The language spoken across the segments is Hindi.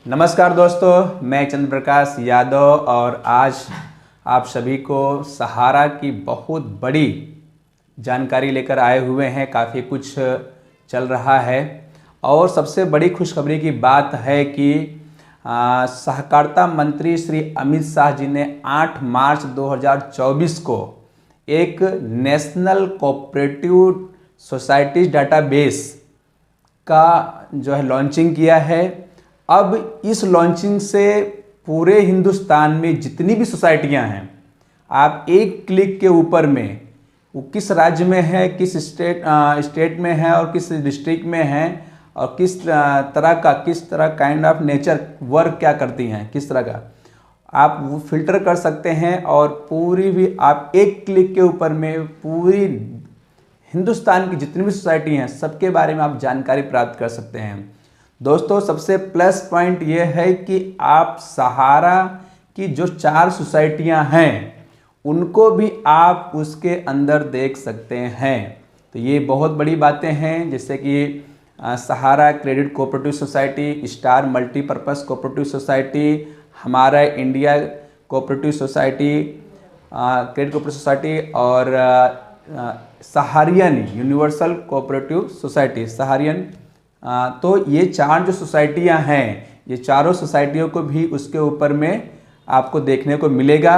नमस्कार दोस्तों, मैं चंद्र प्रकाश यादव और आज आप सभी को सहारा की बहुत बड़ी जानकारी लेकर आए हुए हैं। काफ़ी कुछ चल रहा है और सबसे बड़ी खुशखबरी की बात है कि सहकारिता मंत्री श्री अमित शाह जी ने 8 मार्च 2024 को एक नेशनल कोऑपरेटिव सोसाइटीज डाटाबेस का जो है लॉन्चिंग किया है। अब इस लॉन्चिंग से पूरे हिंदुस्तान में जितनी भी सोसाइटियां हैं, आप एक क्लिक के ऊपर में वो किस राज्य में है, किस स्टेट में है और किस डिस्ट्रिक्ट में है और किस तरह काइंड ऑफ नेचर वर्क क्या करती हैं, किस तरह का आप वो फिल्टर कर सकते हैं और पूरी भी आप एक क्लिक के ऊपर में पूरी हिंदुस्तान की जितनी भी सोसाइटी हैं सबके बारे में आप जानकारी प्राप्त कर सकते हैं। दोस्तों, सबसे प्लस पॉइंट ये है कि आप सहारा की जो 4 सोसाइटियां हैं उनको भी आप उसके अंदर देख सकते हैं। तो ये बहुत बड़ी बातें हैं, जैसे कि Sahara credit cooperative society, star multipurpose cooperative society, हमारा India cooperative society, credit cooperative society और Sahariyan universal cooperative society Sahariyan. तो ये 4 जो सोसाइटियां हैं, ये चारों सोसाइटियों को भी उसके ऊपर में आपको देखने को मिलेगा।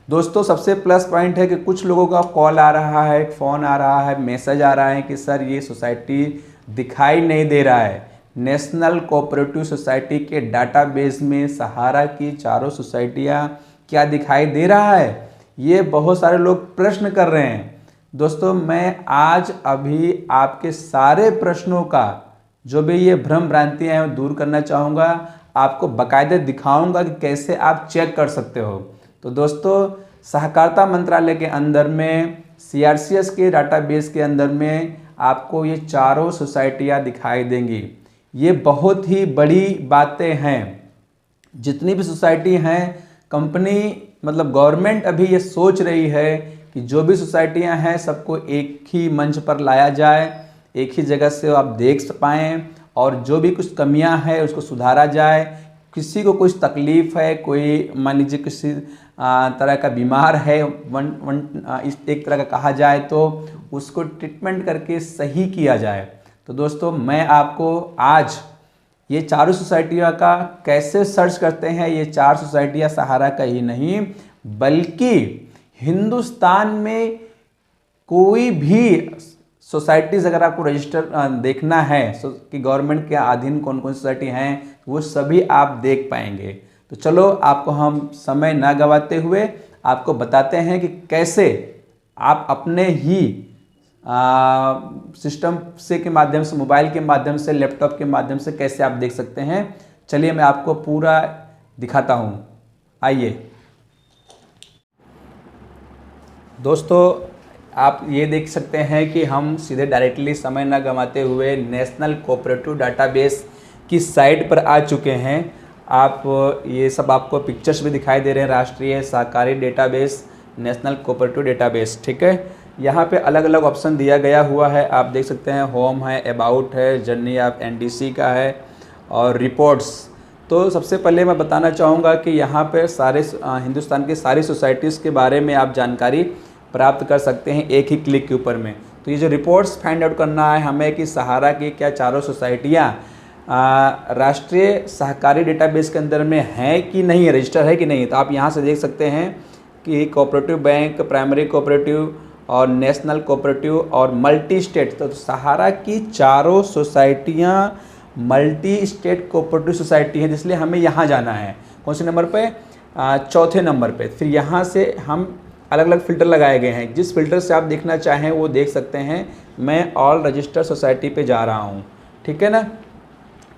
दोस्तों, सबसे प्लस पॉइंट है कि कुछ लोगों का कॉल आ रहा है, फ़ोन आ रहा है, मैसेज आ रहा है कि सर ये सोसाइटी दिखाई नहीं दे रहा है। नेशनल कोऑपरेटिव सोसाइटी के डाटाबेस में सहारा की चारों सोसाइटियां क्या दिखाई दे रहा है, ये बहुत सारे लोग प्रश्न कर रहे हैं। दोस्तों, मैं आज अभी आपके सारे प्रश्नों का जो भी ये भ्रम भ्रांतियां हैं दूर करना चाहूँगा, आपको बाकायदे दिखाऊंगा कि कैसे आप चेक कर सकते हो। तो दोस्तों, सहकारिता मंत्रालय के अंदर में CRCS के डाटाबेस के अंदर में आपको ये चारों सोसाइटियां दिखाई देंगी। ये बहुत ही बड़ी बातें हैं। जितनी भी सोसाइटी हैं, कंपनी मतलब गवर्नमेंट अभी ये सोच रही है कि जो भी सोसाइटियां हैं सबको एक ही मंच पर लाया जाए, एक ही जगह से आप देख पाएँ और जो भी कुछ कमियां हैं उसको सुधारा जाए। किसी को कुछ तकलीफ़ है, कोई मान लीजिए किसी तरह का बीमार है, इस एक तरह का कहा जाए, तो उसको ट्रीटमेंट करके सही किया जाए। तो दोस्तों, मैं आपको आज ये चारों सोसाइटियों का कैसे सर्च करते हैं, ये 4 सोसाइटियाँ सहारा का ही नहीं बल्कि हिंदुस्तान में कोई भी सोसाइटीज़ अगर आपको रजिस्टर देखना है कि गवर्नमेंट के अधीन कौन कौन सोसाइटी हैं, वो सभी आप देख पाएंगे। तो चलो, आपको हम समय ना गंवाते हुए आपको बताते हैं कि कैसे आप अपने ही सिस्टम से के माध्यम से, मोबाइल के माध्यम से, लैपटॉप के माध्यम से कैसे आप देख सकते हैं। चलिए मैं आपको पूरा दिखाता हूँ, आइए। दोस्तों, आप ये देख सकते हैं कि हम सीधे डायरेक्टली समय न गंवाते हुए नेशनल कोऑपरेटिव डाटाबेस की साइट पर आ चुके हैं। आप ये सब आपको पिक्चर्स भी दिखाई दे रहे हैं, राष्ट्रीय सहकारी डेटाबेस, नेशनल कोऑपरेटिव डेटाबेस, ठीक है। यहाँ पे अलग अलग ऑप्शन दिया गया हुआ है, आप देख सकते हैं। होम है, अबाउट है, जर्नी ऑफ NDC का है और रिपोर्ट्स। तो सबसे पहले मैं बताना चाहूँगा कि यहाँ पे सारे हिंदुस्तान की सारी सोसाइटीज़ के बारे में आप जानकारी प्राप्त कर सकते हैं एक ही क्लिक के ऊपर में। तो ये जो रिपोर्ट्स फाइंड आउट करना है हमें कि सहारा की क्या चारों सोसाइटियाँ राष्ट्रीय सहकारी डेटाबेस के अंदर में है कि नहीं है, रजिस्टर है कि नहीं। तो आप यहाँ से देख सकते हैं कि कोऑपरेटिव बैंक, प्राइमरी कोऑपरेटिव और नेशनल कोऑपरेटिव और मल्टी स्टेट। तो सहारा की चारों सोसाइटियाँ मल्टी स्टेट कोऑपरेटिव सोसाइटी है, इसलिए हमें यहाँ जाना है। कौन से नंबर पे? चौथे नंबर पे। फिर यहाँ से हम अलग अलग फ़िल्टर लगाए गए हैं, जिस फिल्टर से आप देखना चाहें वो देख सकते हैं। मैं ऑल रजिस्टर सोसाइटी पे जा रहा हूँ, ठीक है ना।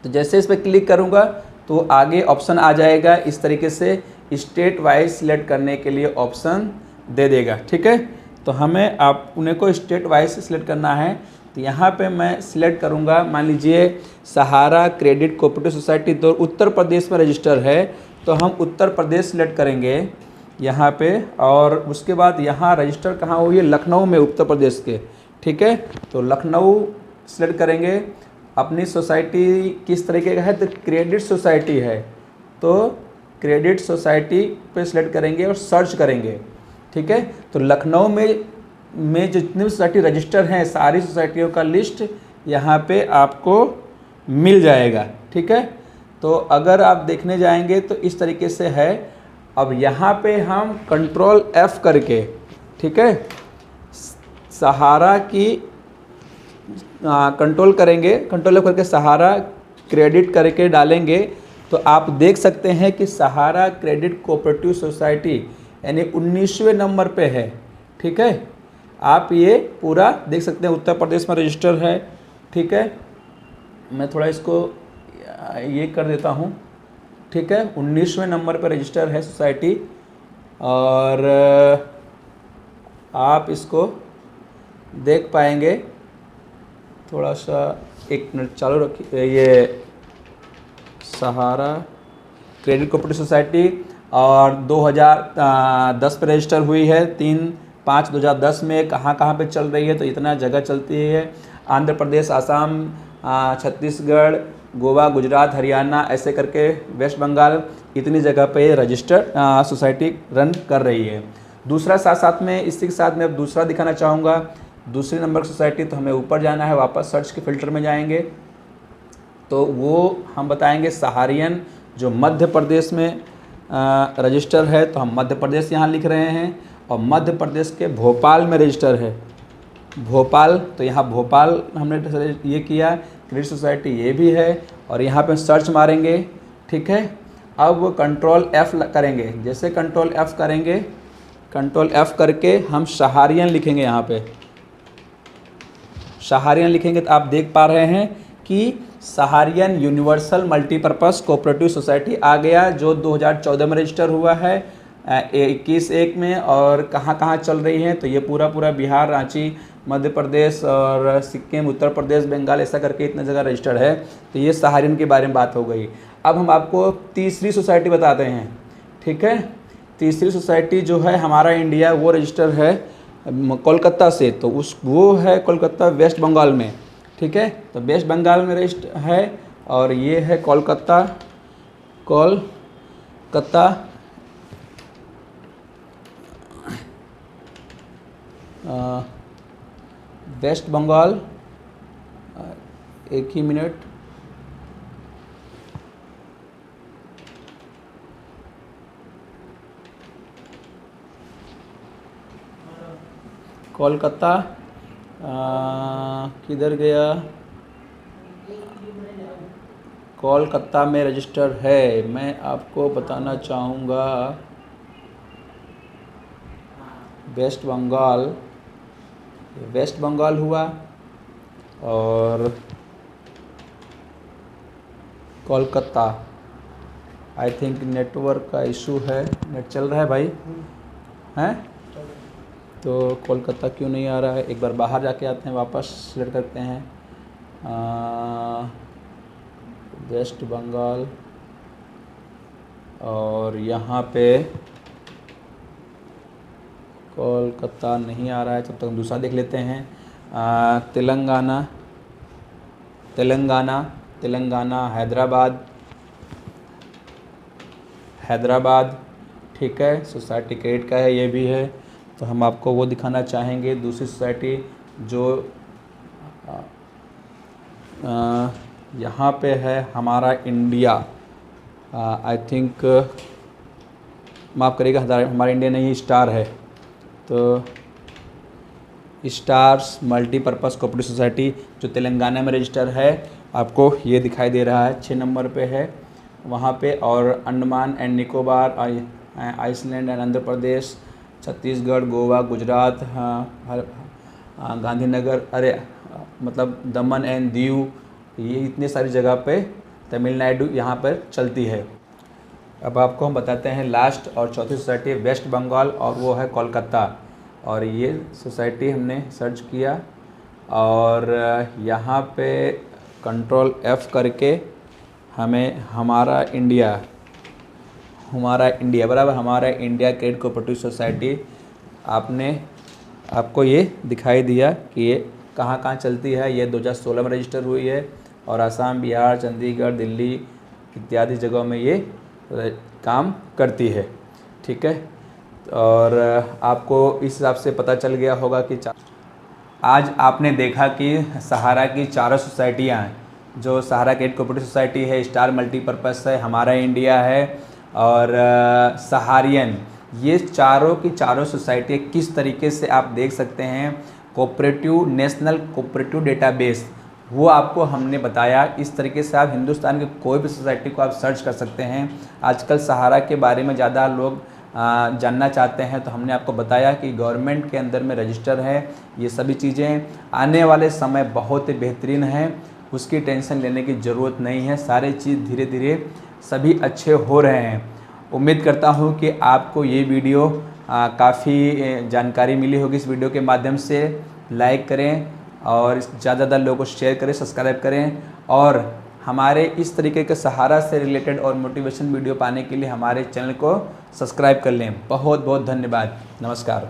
तो जैसे इस पर क्लिक करूँगा तो आगे ऑप्शन आ जाएगा, इस तरीके से स्टेट वाइज सिलेक्ट करने के लिए ऑप्शन दे देगा, ठीक है। तो हमें आप उन्हें को स्टेट वाइज से सिलेक्ट करना है। तो यहाँ पे मैं सिलेक्ट करूँगा, मान लीजिए सहारा क्रेडिट कोऑपरेटिव सोसाइटी, तो उत्तर प्रदेश में रजिस्टर है, तो हम उत्तर प्रदेश सिलेक्ट करेंगे यहाँ पे। और उसके बाद यहाँ रजिस्टर कहाँ हुई है? लखनऊ में, उत्तर प्रदेश के, ठीक है। तो लखनऊ सिलेक्ट करेंगे अपनी सोसाइटी किस तरीके का है, तो क्रेडिट सोसाइटी है, तो क्रेडिट सोसाइटी पे सिलेक्ट करेंगे और सर्च करेंगे। ठीक है, तो लखनऊ में जितनी भी सोसाइटी रजिस्टर हैं सारी सोसाइटियों का लिस्ट यहाँ पे आपको मिल जाएगा। ठीक है, तो अगर आप देखने जाएंगे तो इस तरीके से है। अब यहाँ पे हम कंट्रोल F करके, ठीक है, सहारा की कंट्रोल करेंगे, कंट्रोल F करके सहारा क्रेडिट करके डालेंगे तो आप देख सकते हैं कि सहारा क्रेडिट कोऑपरेटिव सोसाइटी यानी 19वें नंबर पे है। ठीक है, आप ये पूरा देख सकते हैं, उत्तर प्रदेश में रजिस्टर है। ठीक है, मैं थोड़ा इसको ये कर देता हूँ। ठीक है, 19वें नंबर पर रजिस्टर है सोसाइटी, और आप इसको देख पाएंगे। थोड़ा सा 1 मिनट चालू रखिए। ये सहारा क्रेडिट कोऑपरेटिव सोसाइटी और 2010 पे रजिस्टर हुई है। 3/5/2010 में कहाँ पे चल रही है, तो इतना जगह चलती है। आंध्र प्रदेश, आसाम, छत्तीसगढ़, गोवा, गुजरात, हरियाणा, ऐसे करके वेस्ट बंगाल, इतनी जगह पे रजिस्टर्ड सोसाइटी रन कर रही है। दूसरा साथ में इसी के साथ मैं अब दूसरा दिखाना चाहूँगा। दूसरी नंबर की सोसाइटी, तो हमें ऊपर जाना है, वापस सर्च के फिल्टर में जाएंगे तो वो हम बताएंगे सहारियन, जो मध्य प्रदेश में रजिस्टर है, तो हम मध्य प्रदेश यहाँ लिख रहे हैं। और मध्य प्रदेश के भोपाल में रजिस्टर है, भोपाल, तो यहाँ भोपाल हमने ये किया। क्रेडिट सोसाइटी ये भी है, और यहाँ पे सर्च मारेंगे। ठीक है, अब कंट्रोल F करेंगे। जैसे कंट्रोल F करेंगे, कंट्रोल F करके हम सहारियन लिखेंगे। यहाँ पे सहारियन लिखेंगे तो आप देख पा रहे हैं कि सहारियन यूनिवर्सल मल्टीपर्पज़ कोऑपरेटिव सोसाइटी आ गया, जो 2014 में रजिस्टर हुआ है 21/1 में। और कहाँ चल रही है, तो ये पूरा बिहार, रांची, मध्य प्रदेश और सिक्किम, उत्तर प्रदेश, बंगाल, ऐसा करके इतना जगह रजिस्टर्ड है। तो ये सहारियन के बारे में बात हो गई। अब हम आपको तीसरी सोसाइटी बताते हैं। ठीक है, तीसरी सोसाइटी जो है हमारा इंडिया, वो रजिस्टर है कोलकाता से, तो वो है कोलकाता, वेस्ट बंगाल में। ठीक है, तो वेस्ट बंगाल में रजिस्टर है, और ये है कोलकाता वेस्ट बंगाल। एक ही मिनट, कोलकाता किधर गया, कोलकाता में रजिस्टर है। मैं आपको बताना चाहूँगा वेस्ट बंगाल हुआ, और कोलकाता। आई थिंक नेटवर्क का इशू है, नेट चल रहा है भाई, हैं? तो कोलकाता क्यों नहीं आ रहा है, एक बार बाहर जाके आते हैं, वापस सिलेक्ट करते हैं वेस्ट बंगाल, और यहाँ पे कोलकाता नहीं आ रहा है। तब तक हम दूसरा देख लेते हैं। तेलंगाना, हैदराबाद। ठीक है, सोसाइटी क्रेडिट का है, ये भी है। तो हम आपको वो दिखाना चाहेंगे दूसरी सोसाइटी जो यहाँ पे है, हमारा इंडिया। आई थिंक माफ़ करिएगा, हमारा इंडिया नहीं, स्टार है। तो स्टार्स मल्टीपर्पज़ कोऑपरेटिव सोसाइटी जो तेलंगाना में रजिस्टर है, आपको ये दिखाई दे रहा है, 6 नंबर पे है वहाँ पे। और Andaman and Nicobar, island and Andhra Pradesh, Chhattisgarh, Goa, Gujarat, Gandhinagar, मतलब दमन एंड दीव, ये इतने सारी जगह पे, तमिलनाडु यहाँ पर चलती है। अब आपको हम बताते हैं लास्ट और चौथी सोसाइटी वेस्ट बंगाल, और वो है कोलकाता। और ये सोसाइटी हमने सर्च किया, और यहाँ पे कंट्रोल F करके हमें हमारा इंडिया बराबर, हमारा इंडिया क्रेडिट कोऑपरेटिव सोसाइटी आपको ये दिखाई दिया कि ये कहाँ चलती है। ये 2016 में रजिस्टर हुई है, और असम, बिहार, चंडीगढ़, दिल्ली इत्यादि जगहों में ये काम करती है। ठीक है, और आपको इस हिसाब से पता चल गया होगा कि आज आपने देखा कि सहारा की चारों सोसाइटियाँ हैं, जो सहारा कैडेट कोऑपरेटिव सोसाइटी है, स्टार मल्टीपर्पज़ है, हमारा इंडिया है और सहारियन, ये चारों की चारों सोसाइटियाँ किस तरीके से आप देख सकते हैं कोऑपरेटिव नेशनल कोऑपरेटिव डेटाबेस, वो आपको हमने बताया। इस तरीके से आप हिंदुस्तान के कोई भी सोसाइटी को आप सर्च कर सकते हैं। आजकल सहारा के बारे में ज़्यादा लोग जानना चाहते हैं, तो हमने आपको बताया कि गवर्नमेंट के अंदर में रजिस्टर है। ये सभी चीज़ें आने वाले समय बहुत ही बेहतरीन है, उसकी टेंशन लेने की ज़रूरत नहीं है। सारे चीज़ धीरे धीरे सभी अच्छे हो रहे हैं। उम्मीद करता हूँ कि आपको ये वीडियो काफ़ी जानकारी मिली होगी। इस वीडियो के माध्यम से लाइक करें और ज़्यादा लोगों को शेयर करें, सब्सक्राइब करें और हमारे इस तरीके के सहारा से रिलेटेड और मोटिवेशन वीडियो पाने के लिए हमारे चैनल को सब्सक्राइब कर लें। बहुत बहुत धन्यवाद। नमस्कार।